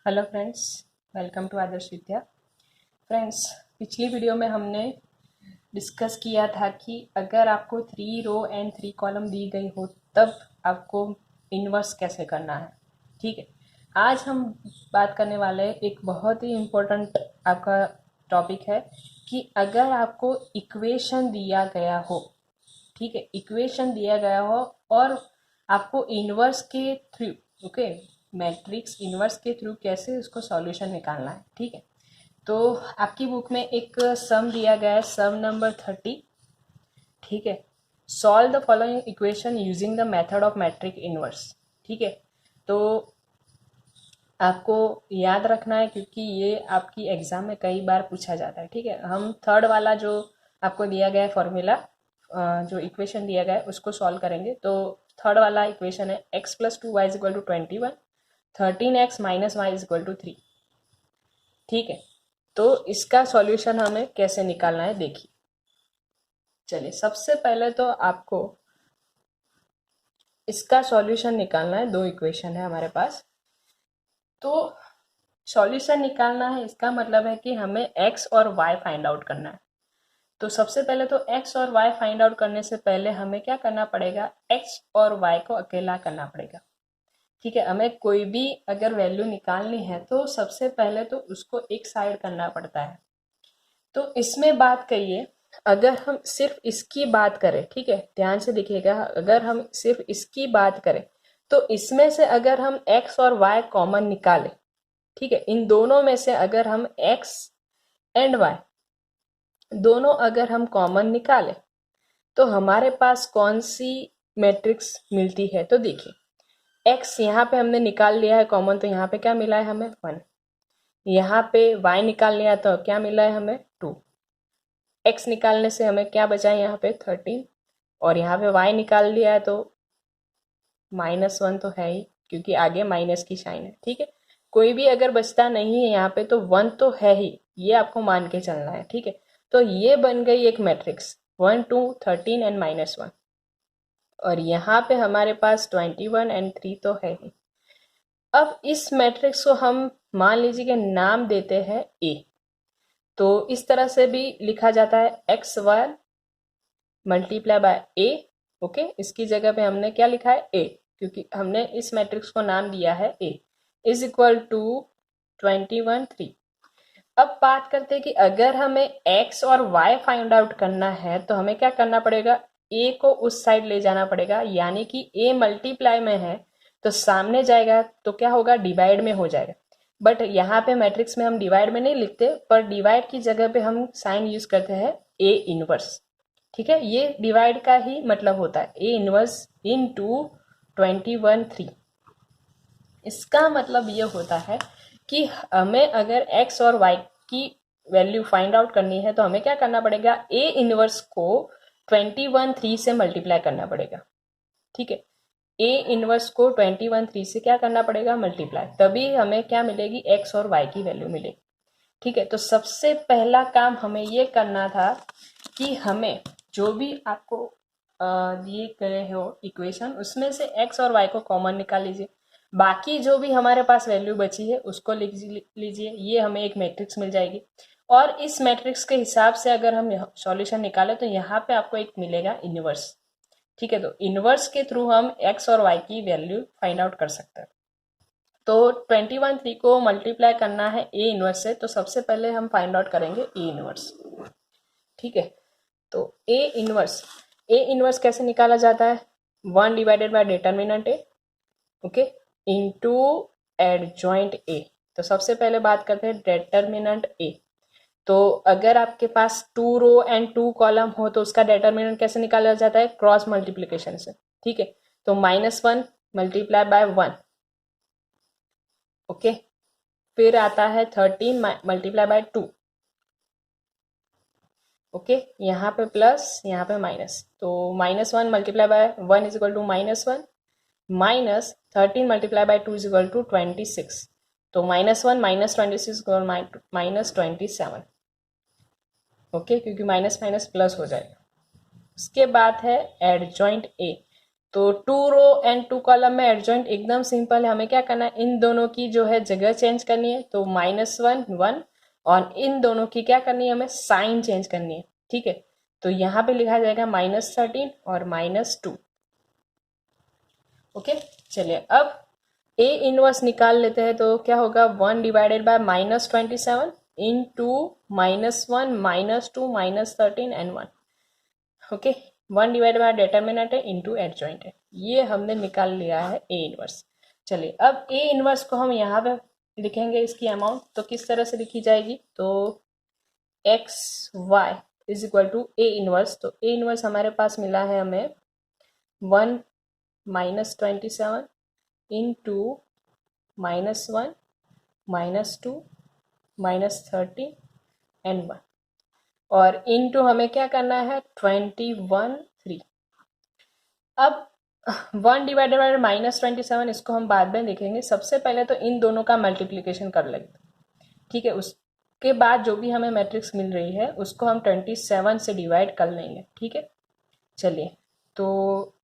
Hello friends, welcome to Adarsh Vidya. Friends, पिछली video में हमने डिस्कस किया था कि अगर आपको 3 रो एंड 3 कॉलम दी गई हो तब आपको इन्वर्स कैसे करना है। ठीक है, आज हम बात करने वाले एक बहुत ही इम्पोर्टेंट आपका टॉपिक है कि अगर आपको इक्वेशन दिया गया हो, ठीक है, इक्वेशन दिया गया हो और आपको इन्वर्स के थ्रू, ओके, मैट्रिक्स इन्वर्स के थ्रू कैसे उसको सॉल्यूशन निकालना है। ठीक है, तो आपकी बुक में एक सम दिया गया है, सम नंबर 30। ठीक है, solve the following equation using the method of matrix inverse. ठीक है, तो आपको याद रखना है क्योंकि ये आपकी एग्जाम में कई बार पूछा जाता है। ठीक है, हम थर्ड वाला जो आपको दिया गया है फॉर्मूला, जो इक्वेशन दिया गया है उसको सॉल्व करेंगे। तो थर्ड वाला इक्वेशन है x+2y=21, 13x - y=3। ठीक है, तो इसका सॉल्यूशन हमें कैसे निकालना है देखिए। चलिए, सबसे पहले तो आपको इसका सॉल्यूशन निकालना है। दो इक्वेशन है हमारे पास, तो सॉल्यूशन निकालना है इसका मतलब है कि हमें x और y फाइंड आउट करना है। तो सबसे पहले तो x और y फाइंड आउट करने से पहले हमें क्या करना पड़ेगा, x और y को अकेला करना पड़ेगा। ठीक है, हमें कोई भी अगर वैल्यू निकालनी है तो सबसे पहले तो उसको एक साइड करना पड़ता है। तो इसमें बात करिए, अगर हम सिर्फ इसकी बात करें, ठीक है, ध्यान से देखिएगा, अगर हम सिर्फ इसकी बात करें तो इसमें से अगर हम x और y कॉमन निकालें, ठीक है, इन दोनों में से अगर हम x एंड y दोनों अगर हम कॉमन निकालें तो हमारे पास कौन सी मैट्रिक्स मिलती है। तो देखिए, x यहाँ पे हमने निकाल लिया है कॉमन, तो यहाँ पे क्या मिला है हमें 1। यहाँ पे y निकाल लिया तो क्या मिला है हमें 2। x निकालने से हमें क्या बचा है यहाँ पे 13, और यहाँ पे y निकाल लिया है तो -1 तो है ही क्योंकि आगे माइनस की साइन है। ठीक है, कोई भी अगर बचता नहीं है यहाँ पे तो 1 तो है ही, ये आपको मान के चलना है। ठीक है, तो ये बन गई एक मैट्रिक्स 1 2 13 एंड -1, और यहाँ पे हमारे पास 21 एंड 3 तो है ही। अब इस मैट्रिक्स को हम मान लीजिए कि नाम देते हैं ए। तो इस तरह से भी लिखा जाता है x1 multiply by A. Okay, इसकी जगह पे हमने क्या लिखा है ए, क्योंकि हमने इस मैट्रिक्स को नाम दिया है ए, इज इक्वल टू 21 3। अब बात करते हैं कि अगर हमें x और y फाइंड आउट करना है तो हमें क्या करना पड़ेगा, a को उस साइड ले जाना पड़ेगा, यानी कि a मल्टीप्लाई में है तो सामने जाएगा तो क्या होगा, डिवाइड में हो जाएगा। बट यहाँ पे मैट्रिक्स में हम डिवाइड में नहीं लिखते, पर डिवाइड की जगह पे हम साइन यूज करते हैं a इनवर्स। ठीक है, ये डिवाइड का ही मतलब होता है, a इनवर्स इन टू 21 3। इसका मतलब ये होता है कि हमें अगर x और y की वैल्यू फाइंड आउट करनी है तो हमें क्या करना पड़ेगा, a इनवर्स को 21 3 से मल्टीप्लाई करना पड़ेगा। ठीक है, a इनवर्स को 21 3 से क्या करना पड़ेगा, मल्टीप्लाई, तभी हमें क्या मिलेगी, x और y की वैल्यू मिलेगी। ठीक है, तो सबसे पहला काम हमें ये करना था कि हमें जो भी आपको दिए गए हो इक्वेशन, उसमें से x और y को कॉमन निकाल लीजिए, बाकी जो भी हमारे पास वैल्यू बची है उसको लिख लीजिए, ये हमें एक मैट्रिक्स मिल जाएगी। और इस मैट्रिक्स के हिसाब से अगर हम सॉल्यूशन निकालें तो यहाँ पे आपको एक मिलेगा इनवर्स। ठीक है, तो इनवर्स के थ्रू हम x और y की वैल्यू फाइंड आउट कर सकते हैं। तो 21 3 को मल्टीप्लाई करना है ए इनवर्स से, तो सबसे पहले हम फाइंड आउट करेंगे ए इनवर्स। ठीक है, तो ए इनवर्स कैसे निकाला जाता है, 1 divided by determinant A, okay, into adjoint A. तो सबसे पहले बात करते हैं डिटर्मिनेंट ए। तो अगर आपके पास 2 रो एंड 2 कॉलम हो तो उसका डिटर्मिनेंट कैसे निकाला जाता है, क्रॉस मल्टीप्लिकेशन से। ठीक है, तो -1 मल्टीप्लाई बाय 1, ओके, फिर आता है 13 मल्टीप्लाई बाय 2, ओके, यहाँ पे प्लस यहाँ पे माइनस, तो -1 multiply by 1 is equal to -1, minus 13 multiply by 2 is equal to 26, तो -1 माइनस 26 -27, ओके, क्योंकि माइनस माइनस प्लस हो जाएगा। उसके बाद है एडजॉइंट ए। तो 2 रो एंड 2 कॉलम में एडजॉइंट एकदम सिंपल है, हमें क्या करना है, इन दोनों की जो है जगह चेंज करनी है, तो -1 1, और इन दोनों की क्या करनी है, हमें साइन चेंज करनी है, ठीक है। तो यहाँ पे लिखा जाएगा -13 और -2। ओके, चलिए अब ए इनवर्स निकाल लेते हैं, तो क्या होगा, 1 divided bye -27 into -1 -2 -13 and 1। Okay, 1 divide by determinant है इंटू एडजॉइंट है, ये हमने निकाल लिया है ए इनवर्स। चलिए अब ए इनवर्स को हम यहाँ पे लिखेंगे, इसकी अमाउंट तो किस तरह से लिखी जाएगी, तो X Y is equal to A inverse. तो ए इनवर्स हमारे पास मिला है हमें 1 -27 इंटू -1 -2 -13 एंड 1, और इंटू हमें क्या करना है 21 3। अब 1 डिवाइडेड बाय -27 इसको हम बाद में देखेंगे, सबसे पहले तो इन दोनों का मल्टीप्लिकेशन कर लेंगे, ठीक है। उसके बाद जो भी हमें मैट्रिक्स मिल रही है उसको हम 27 से डिवाइड कर लेंगे, ठीक है। चलिए, तो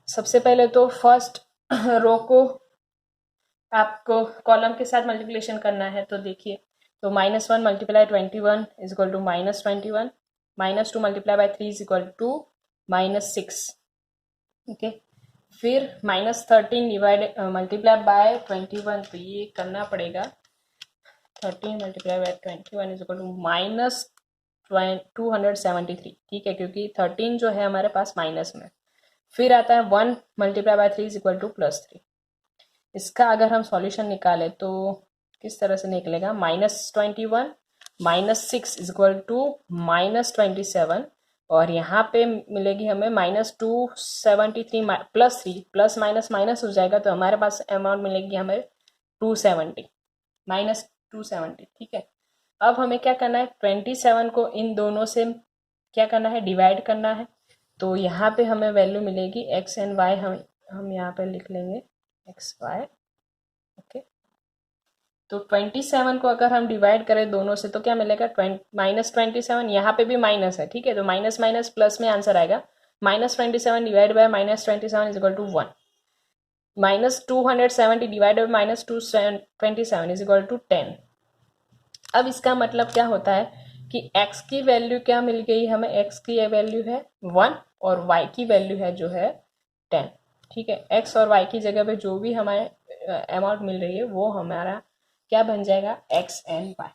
सबसे पहले तो फर्स्ट रो को आपको कॉलम के साथ मल्टीप्लिकेशन करना है, तो देखिए, तो -1 multiply 21 is equal to -21, -2 multiply by 3 is equal to -6, okay. फिर -13 डिवाइड मल्टीप्लाई बाय 21, तो ये करना पड़ेगा 13 multiply by 21 is equal to -273, ठीक है, क्योंकि 13 जो है हमारे पास माइनस में। फिर आता है 1 multiply by 3 is equal to +3। इसका अगर हम सॉल्यूशन निकालें तो किस तरह से निकलेगा, -21 -6 इज इक्वल टू -27, और यहाँ पे मिलेगी हमें -273 +3, प्लस माइनस माइनस हो जाएगा, तो हमारे पास अमाउंट मिलेगी हमें 270 -270, ठीक है। अब हमें क्या करना है, 27 को इन दोनों से क्या करना है, डिवाइड करना है। तो यहाँ पे हमें वैल्यू मिलेगी एक्स एंड वाई, हम यहाँ पे लिख लेंगे एक्स वाई, ओके। तो 27 को अगर हम डिवाइड करें दोनों से तो क्या मिलेगा, -27, यहाँ पे भी माइनस है, ठीक है, तो माइनस माइनस प्लस में आंसर आएगा, -27 divide by -27 is equal to 1, -270 divide by -227 is equal to 10। अब इसका मतलब क्या होता है कि x की वैल्यू क्या मिल गई हमें, x की वैल्यू है 1 और y की वैल्यू है जो है 10, ठीक है। x और y की जगह पे जो भी हमारे अमाउंट मिल रही है वो हमारा क्या बन जाएगा, x एंड y।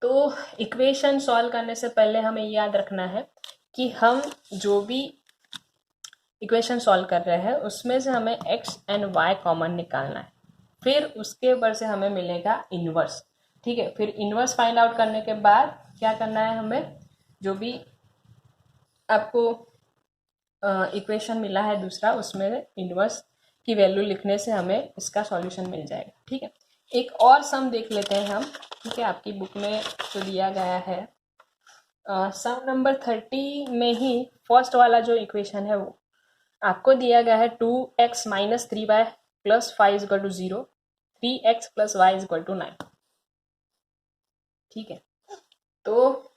तो इक्वेशन सॉल्व करने से पहले हमें याद रखना है कि हम जो भी इक्वेशन सॉल्व कर रहे हैं उसमें से हमें x एंड y कॉमन निकालना है, फिर उसके ऊपर से हमें मिलेगा इनवर्स, ठीक है। फिर इनवर्स फाइंड आउट करने के बाद क्या करना है, हमें जो भी आपको इक्वेशन मिला है दूसरा उसमें इनवर्स की वैल्यू लिखने से हमें इसका सॉल्यूशन मिल जाएगा, ठीक है। एक और सम देख लेते हैं हम, ठीक है, आपकी बुक में जो दिया गया है सम नंबर 30 में ही फर्स्ट वाला जो इक्वेशन है वो आपको दिया गया है 2x - 3y + 5 is equal to 0, 3x + y is equal to 9, ठीक है। तो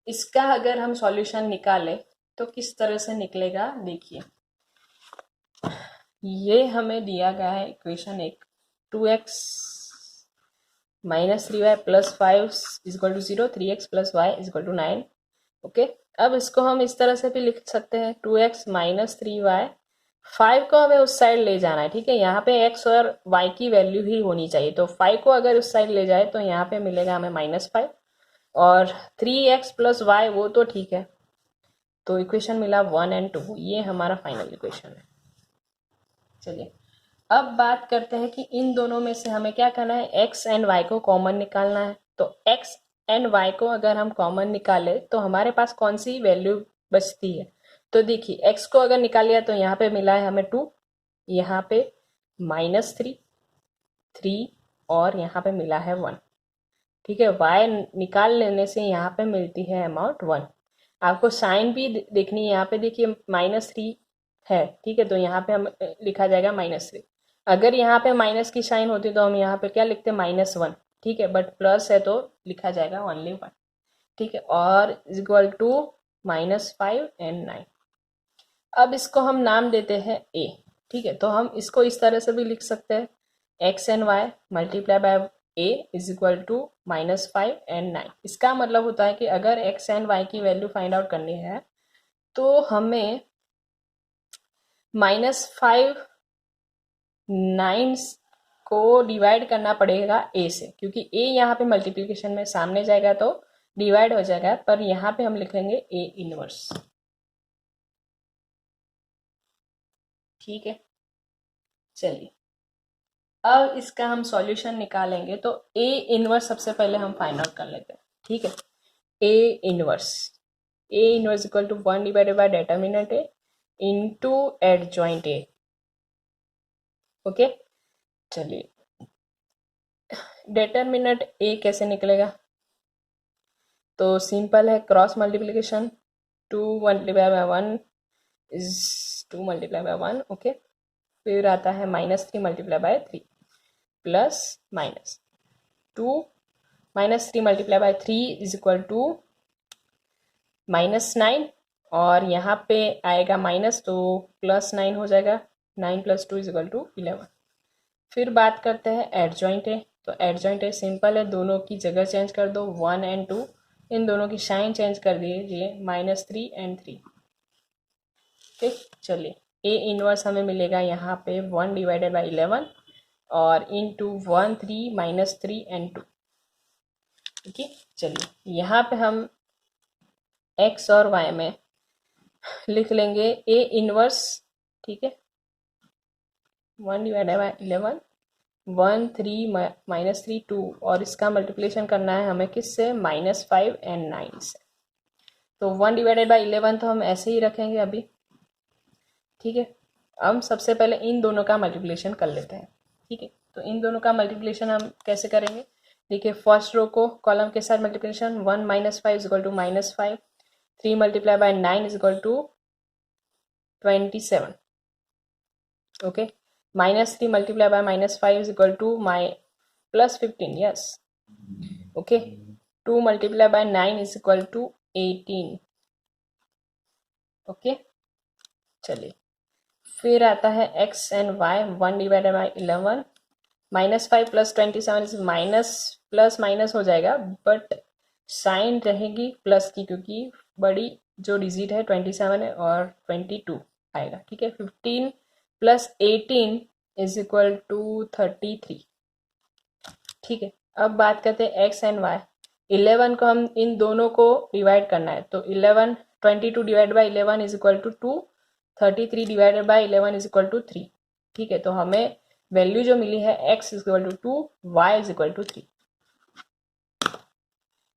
इसका अगर हम सॉल्यूशन निकालें तो किस तरह से निकलेगा, देखिए, ये हमें दिया गया है इक्वेशन एक, 2x - 3y + 5 is equal to 0, 3x + y is equal to 9, okay. अब इसको हम इस तरह से भी लिख सकते हैं, 2x - 3y, 5 को हमें उस साइड ले जाना है, ठीक है, यहाँ पे x और y की वैल्यू ही होनी चाहिए, तो 5 को अगर उस साइड ले जाए तो यहाँ पे मिलेगा हमें -5, और 3x + y वो तो ठीक है, तो इक्वेशन मिला 1 एंड 2, ये हमारा फाइनल इक्वेशन है। चलिए अब बात करते हैं कि इन दोनों में से हमें क्या करना है, x एंड y को कॉमन निकालना है। तो x एंड y को अगर हम कॉमन निकाले तो हमारे पास कौन सी वैल्यू बचती है, तो देखिए x को अगर निकाल लिया तो यहाँ पे मिला है हमें 2, यहाँ पे -3 3 और यहाँ पे मिला है 1, ठीक है। y निकाल लेने से यहाँ पे मिलती है अमाउंट 1। आपको साइन भी देखनी है, यहाँ पे देखिए -3 है, ठीक है, तो यहाँ पे हम लिखा जाएगा -3। अगर यहाँ पे माइनस की साइन होती तो हम यहाँ पे क्या लिखते, -1, ठीक है, बट प्लस है तो लिखा जाएगा ओनली 1, ठीक है, और इज इक्वल टू -5 एंड 9, अब इसको हम नाम देते हैं ए। ठीक है, तो हम इसको इस तरह से भी लिख सकते हैं, X and Y multiply by A is equal to -5 and 9। इसका मतलब होता है कि अगर एक्स एंड वाई की वैल्यू फाइंड आउट करनी है तो हमें -5 9 को डिवाइड करना पड़ेगा ए से, क्योंकि ए यहाँ पे मल्टीप्लिकेशन में सामने जाएगा तो डिवाइड हो जाएगा, पर यहाँ पे हम लिखेंगे ए इनवर्स। ठीक है, चलिए अब इसका हम सॉल्यूशन निकालेंगे। तो ए इनवर्स सबसे पहले हम फाइंड आउट कर लेते हैं। ठीक है, A inverse equal to 1 divided by determinant A into adjoint A. Okay, चलिए डिटर्मिनेंट ए कैसे निकलेगा, तो सिंपल है, cross multiplication 2 multiply by 1 is 2 multiply by 1। Okay, फिर आता है -3 multiply by 3 plus -2 -3 multiply by 3 is equal to -9, और यहाँ पे आएगा माइनस तो +9 हो जाएगा, 9 + 2 इज इक्वल टू 11। फिर बात करते हैं एडजॉइंट है, तो एडजॉइंट है सिंपल है, दोनों की जगह चेंज कर दो, 1 and 2, इन दोनों की साइन चेंज कर दीजिए, -3 and 3। ठीक, चलिए ए इनवर्स हमें मिलेगा यहाँ पे 1 डिवाइडेड बाई 11 और इंटू 1 3 -3 and 2। ठीक है, चलिए यहाँ पे हम एक्स और वाई में लिख लेंगे ए इनवर्स। ठीक है, 1 डिवाइडेड बाई 11 1 3 -3 2, और इसका मल्टीप्लिकेशन करना है हमें किससे, -5 and 9 से। तो 1 डिवाइडेड बाई 11 तो हम ऐसे ही रखेंगे अभी। ठीक है, हम सबसे पहले इन दोनों का मल्टीप्लिकेशन कर लेते हैं। ठीक है, तो इन दोनों का मल्टीप्लिकेशन हम कैसे करेंगे, देखिए फर्स्ट रो को कॉलम के साथ multiplication, 1 - 5 is equal to -5, 3 multiply by 9 is equal to 27। Okay, -3 multiply by -5 is equal to +15। Yes, okay, 2 multiply by 9 is equal to 18। Okay, चलिए फिर आता है X and Y, 1 divided by 11 -5 + 27 is minus plus minus हो जाएगा, but sign रहेगी plus की, क्योंकि बड़ी जो डिजिट है 27 है और 22 आएगा। ठीक है, 15 + 18 इज इक्वल टू 33। ठीक है, अब बात करते हैं एक्स एंड वाई। 11 को हम इन दोनों को डिवाइड करना है, तो 22 divide by 11 is equal to 2, 33 divided by 11 is equal to 3। ठीक है, तो हमें वैल्यू जो मिली है x is equal to 2, y is equal to 3।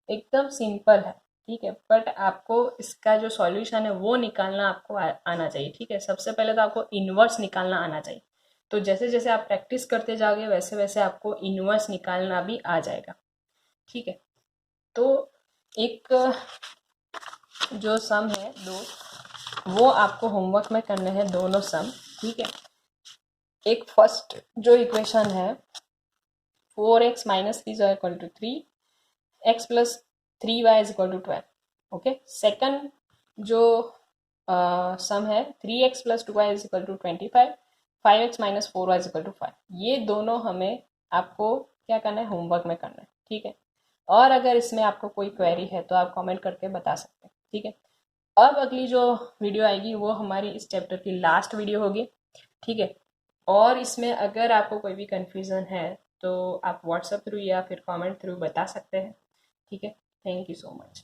एकदम सिंपल है। ठीक है, बट आपको इसका जो सॉल्यूशन है वो निकालना आपको आना चाहिए। ठीक है, सबसे पहले तो आपको इनवर्स निकालना आना चाहिए, तो जैसे जैसे आप प्रैक्टिस करते जाओगे वैसे वैसे आपको इनवर्स निकालना भी आ जाएगा। ठीक है, तो एक जो सम है दो, वो आपको होमवर्क में करने हैं दोनों सम। ठीक है, एक फर्स्ट जो इक्वेशन है 4x - 3 is equal to 3, x + 3y is equal to 12। Okay, second जो सम है 3x + 2y is equal to 25, 5x - 4y is equal to 5। ये दोनों हमें आपको क्या करना है, होमवर्क में करना है। ठीक है, और अगर इसमें आपको कोई क्वेरी है तो आप कमेंट करके बता सकते हैं। ठीक है, अब अगली जो वीडियो आएगी वो हमारी इस चैप्टर की लास्ट वीडियो होगी। ठीक है, और इसमें अगर आपको कोई भी कन्फ्यूज़न है तो आप व्हाट्सएप थ्रू या फिर कमेंट थ्रू बता सकते हैं। ठीक है, थैंक यू सो मच।